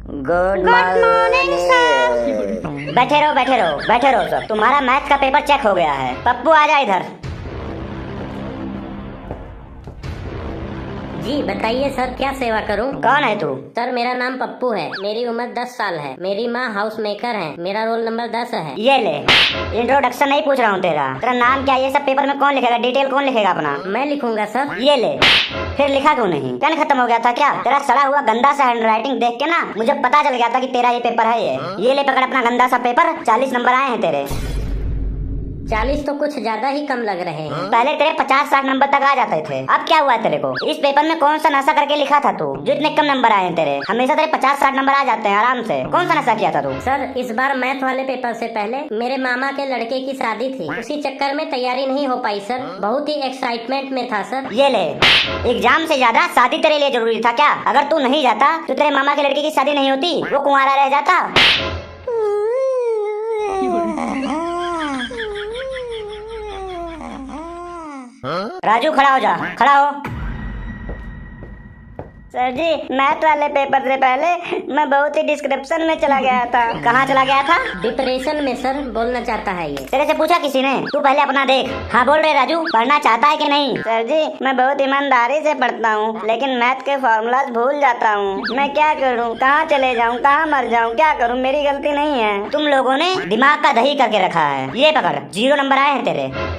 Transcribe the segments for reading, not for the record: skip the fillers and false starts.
Good morning sir. बैठे रहो sir. तुम्हारा मैथ का पेपर चेक हो गया है। पप्पू आ जा इधर। जी बताइए सर, क्या सेवा करूं? कौन है तू? सर मेरा नाम पप्पू है, मेरी उम्र 10 साल है, मेरी माँ हाउस मेकर है, मेरा रोल नंबर 10 है। ये ले, इंट्रोडक्शन नहीं पूछ रहा हूँ तेरा नाम क्या, ये सब पेपर में कौन लिखेगा? डिटेल कौन लिखेगा अपना? मैं लिखूंगा सर। ये ले, फिर लिखा क्यों नहीं? पेन खत्म हो गया था क्या? तेरा सड़ा हुआ गंदा सा हैंडराइटिंग देख के ना मुझे पता चल गया था कि तेरा ये पेपर है। ये ले पकड़ अपना गंदा सा पेपर। 40 नंबर आए हैं तेरे। 40 तो कुछ ज्यादा ही कम लग रहे हैं। पहले तेरे 50-60 नंबर तक आ जाते थे, अब क्या हुआ तेरे को? इस पेपर में कौन सा नशा करके लिखा था तू जो इतने कम नंबर आए हैं तेरे? हमेशा तेरे 50-60 नंबर आ जाते हैं आराम से। कौन सा नशा किया था तू? सर इस बार मैथ वाले पेपर से पहले मेरे मामा के लड़के की शादी थी, उसी चक्कर में तैयारी नहीं हो पाई सर। बहुत ही एक्साइटमेंट में था सर। ये ले, एग्जाम से ज्यादा शादी तेरे लिए जरूरी था क्या? अगर तू नहीं जाता तो तेरे मामा के लड़के की शादी नहीं होती, वो कुंवारा रह जाता। राजू खड़ा हो जा, खड़ा हो। सर जी, मैथ वाले पेपर से पहले मैं बहुत ही डिस्क्रिप्शन में चला गया था। कहाँ चला गया था? डिप्रेशन में सर, बोलना चाहता है ये। तेरे से पूछा किसी ने? तू पहले अपना देख। हाँ बोल रहे राजू, पढ़ना चाहता है कि नहीं? सर जी, मैं बहुत ईमानदारी से पढ़ता हूँ, लेकिन मैथ के फॉर्मूलाज भूल जाता हूँ। मैं क्या करूँ? कहाँ चले जाऊँ? कहाँ मर जाऊँ? क्या करूँ? मेरी गलती नहीं है। तुम लोगों ने दिमाग का दही करके रखा है। ये पकड़, 0 नंबर आए हैं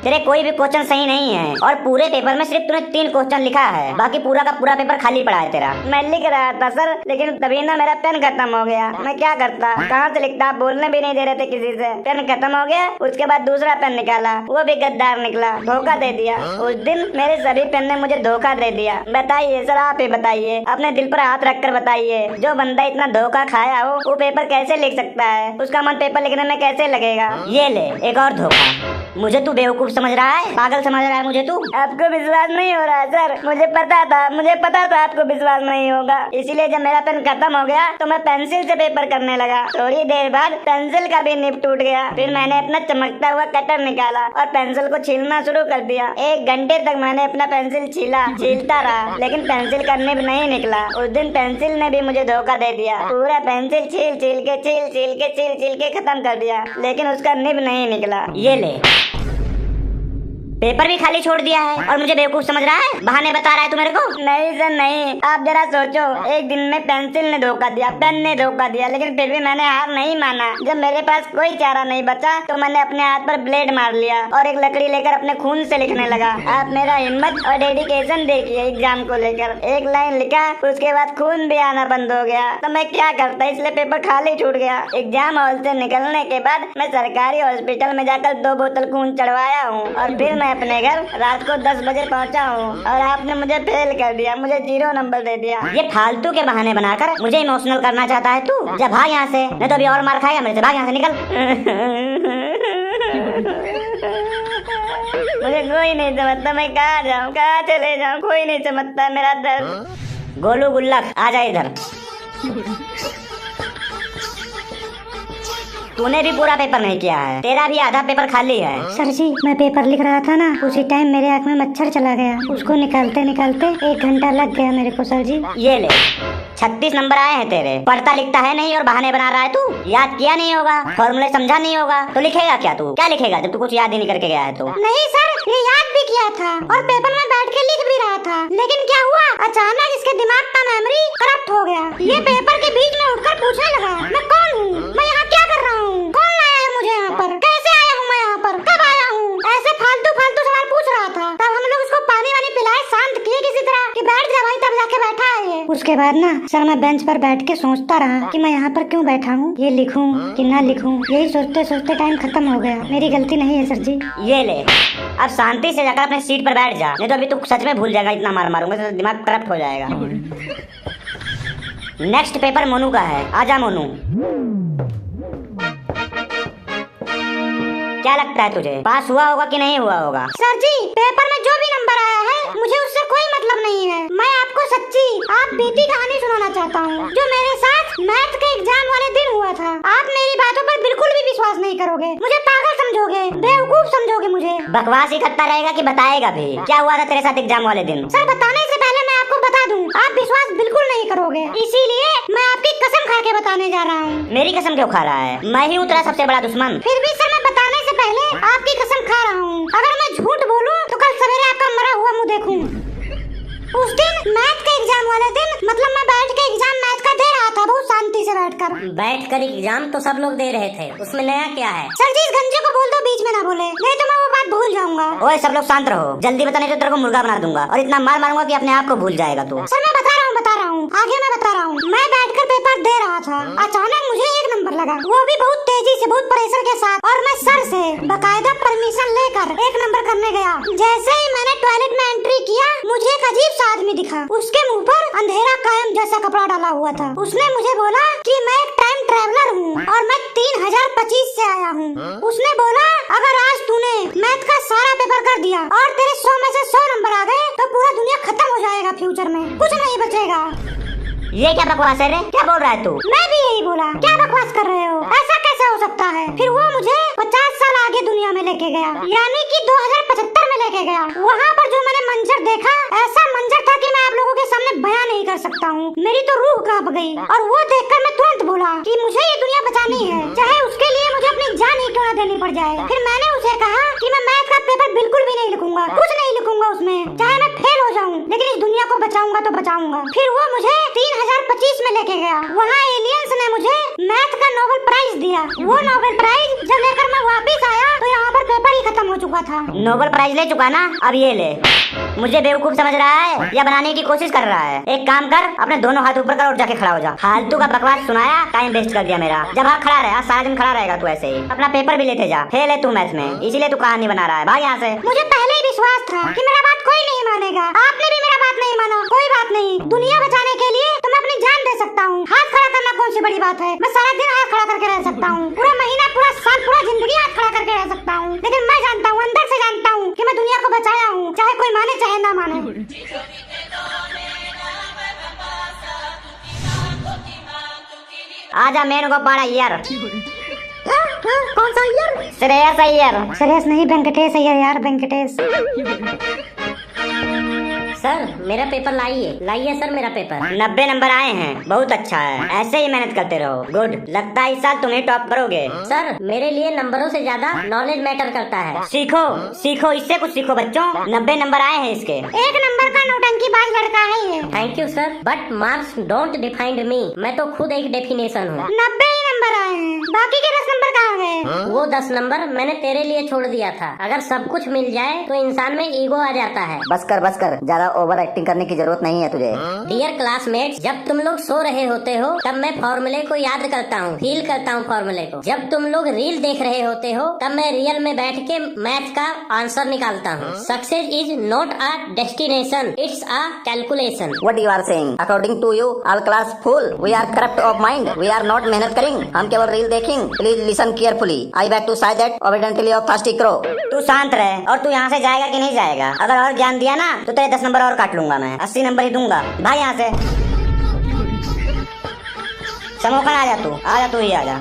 तेरे कोई भी क्वेश्चन सही नहीं है, और पूरे पेपर में सिर्फ तूने 3 क्वेश्चन लिखा है, बाकी पूरा का पूरा पेपर खाली पड़ा है तेरा। मैं लिख रहा था सर, लेकिन तभी ना मेरा पेन खत्म हो गया। मैं क्या करता? कहाँ से लिखता? आप बोलने भी नहीं दे रहे थे किसी से। पेन खत्म हो गया, उसके बाद दूसरा पेन निकाला, वो भी गद्दार निकला, धोखा दे दिया। उस दिन मेरे सभी पेन ने मुझे धोखा दे दिया। बताइए सर, आप ही बताइए, अपने दिल पर हाथ रख कर बताइए, जो बंदा इतना धोखा खाया हो वो पेपर कैसे लिख सकता है? उसका मन पेपर लिखने में कैसे लगेगा? ये ले, एक और धोखा। मुझे तू बेवकूफ समझ रहा है? पागल समझ रहा है मुझे तू? आपको विश्वास नहीं हो रहा है सर? मुझे पता था आपको विश्वास नहीं होगा, इसीलिए जब मेरा पेन खत्म हो गया तो मैं पेंसिल से पेपर करने लगा। थोड़ी देर बाद पेंसिल का भी निब टूट गया। फिर मैंने अपना चमकता हुआ कटर निकाला और पेंसिल को छीलना शुरू कर दिया। 1 घंटे तक मैंने अपना पेंसिल छीलता रहा, लेकिन पेंसिल का निब नहीं निकला। उस दिन पेंसिल ने भी मुझे धोखा दे दिया। पूरा पेंसिल छील के खत्म कर दिया, लेकिन उसका निब नहीं निकला। ये ले, पेपर भी खाली छोड़ दिया है और मुझे बेवकूफ समझ रहा है? बहाने बता रहा है तू मेरे को? नहीं सर नहीं, आप जरा सोचो, एक दिन में पेंसिल ने धोखा दिया, पेन ने धोखा दिया, लेकिन फिर भी मैंने हार नहीं माना। जब मेरे पास कोई चारा नहीं बचा तो मैंने अपने हाथ पर ब्लेड मार लिया और एक लकड़ी लेकर अपने खून से लिखने लगा। आप मेरा हिम्मत और डेडिकेशन देखिए। एग्जाम को लेकर 1 लाइन लिखा, उसके बाद खून भी आना बंद हो गया। तो मैं क्या करता, इसलिए पेपर खाली छूट गया। एग्जाम हॉल से निकलने के बाद मैं सरकारी हॉस्पिटल में जाकर 2 बोतल खून चढ़वाया हूँ, और फिर मैं अपने घर रात को 10 बजे पहुंचा हूँ, और आपने मुझे फेल कर दिया, मुझे 0 नंबर दे दिया। ये फालतू के बहाने बनाकर मुझे इमोशनल करना चाहता है तू? जा भाग यहाँ से, नहीं तो अभी और मार खाएगा मेरे से। भाग यहाँ से, निकल। मुझे कोई नहीं समझता, मैं कहाँ जाऊँ, कहाँ चले जाऊँ? कोई नहीं समझता मेरा दर्द। गोलू गुल्लक आ जाए इधर। तूने भी पूरा पेपर नहीं किया है, तेरा भी आधा पेपर खाली है। सर जी, मैं पेपर लिख रहा था ना, उसी टाइम मेरे आँख में मच्छर चला गया, उसको निकालते निकालते 1 घंटा लग गया मेरे को सर जी। ये ले, 36 नंबर आए हैं तेरे। पढ़ता लिखता है नहीं और बहाने बना रहा है तू। याद किया नहीं होगा, फॉर्मूले समझा नहीं होगा, तो लिखेगा क्या तू? क्या लिखेगा जब तू कुछ याद ही नहीं करके गया है तो? नहीं सर, ये याद भी किया था और पेपर में बैठ के लिख भी रहा था, लेकिन क्या हुआ, अचानक इसके दिमाग का मेमोरी करप्ट हो गया। ये पेपर के बीच में उठकर पूछने लगा, मैं कौन हूँ, मैं यहाँ क्या कर रहा हूँ, कौन लाया है मुझे यहाँ पर, कैसे आया हूँ मैं यहाँ पर, कब आया हूँ? ऐसे फालतू सवाल पूछ रहा था। तब हम लोग उसको पानी वानी पिलाए, शांत किए किसी तरह कि बैठ जा भाई, तब जाके बैठा है ये। उसके बाद ना सर, मैं बेंच पर बैठ के सोचता रहा कि मैं यहाँ पर क्यों बैठा हूँ, ये लिखूं कि ना लिखूं। यही सोचते सोचते टाइम खत्म हो गया। मेरी गलती नहीं है सर जी। ये ले, अब शांति से जाकर अपने सीट पर बैठ जा, नहीं तो अभी तू सच में भूल जाएगा। इतना मार मारूंगा तो दिमाग करप्ट हो जाएगा। नेक्स्ट पेपर मोनू का है, आजा मोनू। क्या लगता है तुझे, पास हुआ होगा कि नहीं हुआ होगा? सर जी, पेपर में जो भी नंबर आया है मुझे उससे कोई मतलब नहीं है। मैं आपको सच्ची आप बीती कहानी सुनाना चाहता हूँ, जो मेरे साथ मैथ के एग्जाम वाले दिन हुआ था। आप मेरी बातों पर बिल्कुल भी विश्वास नहीं करोगे, मुझे पागल समझोगे, बेवकूफ समझोगे मुझे। बकवास ही करता रहेगा कि बताएगा भी? क्या हुआ था तेरे साथ एग्जाम वाले दिन? सर, बताने से पहले मैं आपको बता दूं, आप विश्वास बिल्कुल नहीं करोगे, इसीलिए मैं आपकी कसम खा के बताने जा रहा हूँ। मेरी कसम क्यों खा रहा है? मैं ही हूँ तेरा सबसे बड़ा दुश्मन। फिर भी सर, मैं बताने से पहले आपकी कसम खा रहा हूँ, अगर मैं झूठ बोलूँ तो कल सवेरे आपका मरा हुआ मुँह देखूं। उस दिन मैथ के एग्जाम वाले दिन, मतलब मैं बैठ के एग्जाम मैथ का दे रहा था, बहुत शांति से बैठकर एग्जाम तो सब लोग दे रहे थे, उसमें नया क्या है? सर जी, इस गंजे को बोल दो बीच में ना बोले, नहीं तो मैं वो बात भूल जाऊंगा। ओए सब लोग शांत रहो, जल्दी बता नहीं तो तेरे को मुर्गा बना दूंगा और इतना मार मारूंगा कि अपने आप को भूल जाएगा तू। सर मैं बता रहा हूँ, आगे मैं बता रहा हूँ। मैं बैठकर पेपर दे रहा था, अचानक मुझे 1 नंबर लगा, वो भी बहुत तेजी से, बहुत प्रेशर के साथ, और मैं सर से बकायदा परमिशन लेकर 1 नंबर करने गया। जैसे ही मैंने टॉयलेट में एंट्री किया, मुझे एक अजीब सा आदमी दिखा, उसके मुंह पर अंधेरा कायम जैसा कपड़ा डाला हुआ था। उसने मुझे बोला कि मैं एक टाइम ट्रैवलर हूँ और मैं 3025 से आया हूँ। उसने बोला अगर आज तूने मैथ का सारा पेपर कर दिया और तेरे 100 में से 100 नंबर आ गए तो पूरा दुनिया खत्म हो जाएगा, फ्यूचर में कुछ नहीं बचेगा। ये क्या बकवास है रे? क्या बोल रहा है तू? मैं भी यही बोला, क्या बकवास कर रहे हो, ऐसा कैसे हो सकता है? फिर वो मुझे 50 साल आगे दुनिया में लेके गया, यानी कि 2075 में लेके गया। वहाँ पर जो मैंने मंजर देखा, ऐसा मंजर था कि मैं आप लोगों के सामने बयान नहीं कर सकता हूँ। मेरी तो रूह कांप गई और वो देखकर मैं तुरंत बोला कि मुझे ये दुनिया बचानी है, चाहे उसके लिए मुझे अपनी जान ही क्यों न देनी पड़ जाए। फिर मैंने उसे कहा कि मैं मैथ का पेपर बिल्कुल भी नहीं लिखूंगा, कुछ नहीं लिखूंगा उसमें, चाहे मैं फेल हो जाऊँ, लेकिन इस दुनिया को बचाऊंगा तो बचाऊंगा। फिर वो मुझे 3025 में लेके गया। वहाँ एलियंस ने मुझे मैथ का नोबेल प्राइज दिया। वो नोबेल प्राइज जब लेकर मैं वापिस आया तो यहाँ पर पेपर ही खत्म हो चुका था। नोबेल प्राइज ले चुका ना, अब ये ले। मुझे बेवकूफ समझ रहा है या बनाने की कोशिश कर रहा है? एक काम कर, अपने दोनों हाथ ऊपर कर और जाके खड़ा हो जा। फालतू का बकवास सुनाया, टाइम वेस्ट कर दिया मेरा। जब हाँ खड़ा रहा, सारा दिन खड़ा रहेगा तू ऐसे ही। अपना पेपर भी लेते जा, फेल है तू मैथ में, इसीलिए तू कहानी बना रहा है। भाग यहाँ से। मुझे पहले ही विश्वास था कि मेरा बात कोई नहीं मानेगा, आपने भी मेरा बात नहीं माना। कोई बात नहीं, दुनिया बचाने के लिए तो मैं अपनी जान दे सकता हूँ। हाथ खड़ा करना कौन सी बड़ी बात है? मैं सारा दिन हाथ खड़ा करके रह सकता हूँ, पूरा महीना, पूरा साल, पूरा जिंदगी हाथ खड़ा करके रह सकता हूँ। लेकिन मैं जानता हूँ, अंदर से जानता हूँ कि मैं दुनिया को बचाया हूँ, चाहे कोई माने चाहे ना माने। आजा मेन को पाड़ा यार। कौन सा ईयर? श्रेयस अय्यर। श्रेयस नहीं, वेंकटेश अय्यर यार, वेंकटेश। सर मेरा पेपर लाइए सर, मेरा पेपर। 90 नंबर आए हैं, बहुत अच्छा है, ऐसे ही मेहनत करते रहो। गुड, लगता है इस साल तुम ही टॉप करोगे। सर मेरे लिए नंबरों से ज्यादा नॉलेज मैटर करता है। सीखो सीखो, इससे कुछ सीखो बच्चों। 90 नंबर आए हैं इसके। 1 नंबर का नौटंकीबाज लड़का है ये। Thank you sir, but marks don't defined me. मैं तो खुद एक डेफिनेशन हूँ। 90 ही नंबर आए हैं, बाकी के 10 नंबर कहाँ गए? वो 10 नंबर मैंने तेरे लिए छोड़ दिया था। अगर सब कुछ मिल जाए तो इंसान में ईगो आ जाता है। बस कर, ज्यादा ओवर एक्टिंग करने की जरूरत नहीं है तुझे। डियर क्लासमेट्स, जब तुम लोग सो रहे होते हो तब मैं फॉर्मूले को याद करता हूँ, फील करता हूँ फॉर्मूले को। जब तुम लोग रील देख रहे होते हो तब मैं रियल में बैठ के मैथ का आंसर निकालता हूँ। Success is not a destination, it's a calculation. What you are saying? According to you, all class fool. We are corrupt of mind. We are not मेहनत करेंगे, हम केवल रील देखेंगे। Please listen carefully. I beg to say that obediently of thirsty crow. तू शांत रहे। और तू यहाँ से जाएगा कि नहीं जाएगा? अगर और ज्ञान दिया ना तो तेरे 10 नंबर और काट लूंगा मैं, 80 नंबर ही दूंगा। भाई यहाँ से। समोखन आजा तू ही आजा।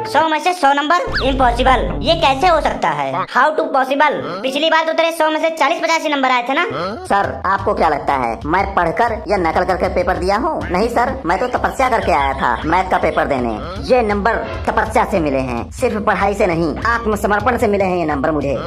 100 में से 100 नंबर इम्पॉसिबल, ये कैसे हो सकता है? How to possible? पिछली बार तो तेरे 100 में से 40-85 नंबर आए थे ना। सर आपको क्या लगता है मैं पढ़कर या नकल करके पेपर दिया हूँ? नहीं सर, मैं तो तपस्या करके आया था मैथ का पेपर देने। ये नंबर तपस्या से मिले हैं, सिर्फ पढ़ाई से नहीं, आत्मसमर्पण से मिले हैं ये नंबर मुझे।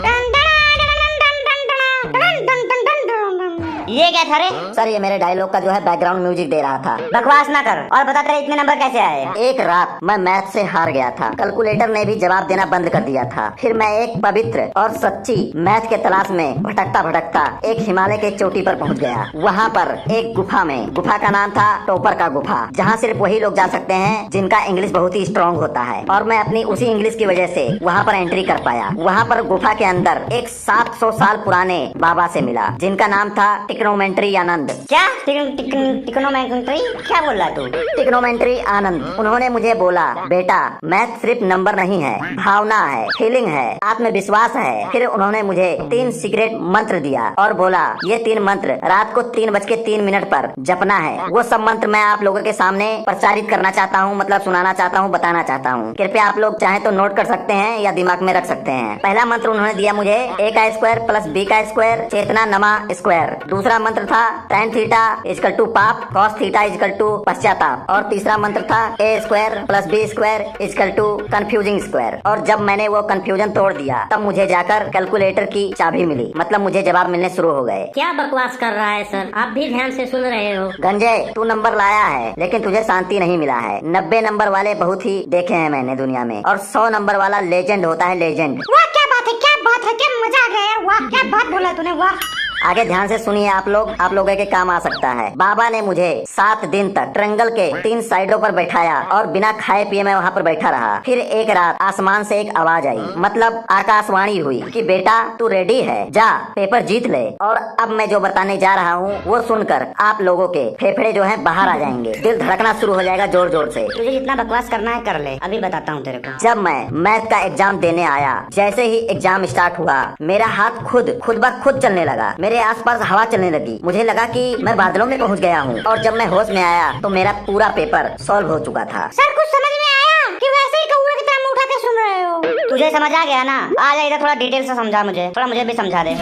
ये क्या था रे? सर ये मेरे डायलॉग का जो है बैकग्राउंड म्यूजिक दे रहा था। बकवास ना कर और बता तेरे इतने नंबर कैसे आए? एक रात मैं मैथ से हार गया था, कैलकुलेटर ने भी जवाब देना बंद कर दिया था। फिर मैं एक पवित्र और सच्ची मैथ के तलाश में भटकता एक हिमालय के चोटी पर पहुंच गया। वहाँ पर एक गुफा का नाम था टॉपर का गुफा, जहाँ सिर्फ वही लोग जा सकते हैं जिनका इंग्लिश बहुत ही स्ट्रॉन्ग होता है। और मैं अपनी उसी इंग्लिश की वजह से वहाँ पर एंट्री कर पाया। वहाँ पर गुफा के अंदर एक 700 साल पुराने बाबा से मिला, जिनका नाम था टिकरो टिक्नोमेंट्री आनंद। क्या टिक्नोमेंट्री? क्या बोल रहा तू? टिक्नोमेंट्री आनंद। उन्होंने मुझे बोला, बेटा मैथ सिर्फ नंबर नहीं है, भावना है, फीलिंग है, आत्मविश्वास है। फिर उन्होंने मुझे 3 सीक्रेट मंत्र दिया और बोला ये 3 मंत्र रात को 3:03 पर जपना है। वो सब मंत्र मैं आप लोगों के सामने प्रचारित करना चाहता हूँ, मतलब सुनाना चाहता हूँ, बताना चाहता हूँ। कृपया आप लोग चाहे तो नोट कर सकते हैं या दिमाग में रख सकते हैं। पहला मंत्र उन्होंने दिया मुझे a का स्क्वायर प्लस b का स्क्वायर चेतना नमा स्क्वायर। दूसरा मंत्र था tan थीटा इक्वल टू पाप, cos थीटा इक्वल टू पश्चाताप। और तीसरा मंत्र था a square plus b square equal to confusing square. और जब मैंने वो कंफ्यूजन तोड़ दिया तब मुझे जाकर कैलकुलेटर की चाबी मिली, मतलब मुझे जवाब मिलने शुरू हो गए। क्या बकवास कर रहा है सर? आप भी ध्यान से सुन रहे हो? गंजे तू नंबर लाया है लेकिन तुझे शांति नहीं मिला है। 90 नंबर वाले बहुत ही देखे हैं मैंने दुनिया में, और 100 नंबर वाला लेजेंड होता है, लेजेंड। वाह क्या बात है, क्या बात है, क्या मजा आ गया यार। वाह क्या बात बोला तूने, वाह। आगे ध्यान से सुनिए आप लोगों के काम आ सकता है। बाबा ने मुझे 7 दिन तक ट्रंगल के 3 साइडों पर बैठाया और बिना खाए पिए मैं वहाँ पर बैठा रहा। फिर एक रात आसमान से एक आवाज आई, मतलब आकाशवाणी हुई कि बेटा तू रेडी है, जा पेपर जीत ले। और अब मैं जो बताने जा रहा हूँ वो सुनकर आप लोगों के फेफड़े जो है बाहर आ जाएंगे, दिल धड़कना शुरू हो जाएगा जोर जोर से। तुझे जितना बकवास करना है कर ले, अभी बताता हूँ तेरे को। जब मैं मैथ का एग्जाम देने आया, जैसे ही एग्जाम स्टार्ट हुआ मेरा हाथ खुद ब खुद चलने लगा, मेरे आसपास हवा चलने लगी। मुझे लगा कि मैं बादलों में पहुंच गया हूं। और जब मैं होश में आया तो मेरा पूरा पेपर सॉल्व हो चुका था। सर कुछ समझ में आया कि वैसे ही कौवे की तरह मुंह उठा के सुन रहे हो? तुझे समझ आ गया ना? आ जा इधर, थोड़ा डिटेल से समझा मुझे, थोड़ा मुझे भी समझा दे।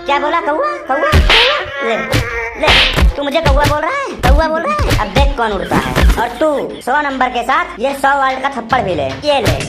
क्या बोला? कौवा? कौवा? ले ले, तू मुझे कौवा बोल रहा है? कौवा बोल रहा है? अब देख कौन उड़ता है। और तू 100 नंबर के साथ ये 100 वर्ल्ड का थप्पड़ भी ले, ये ले।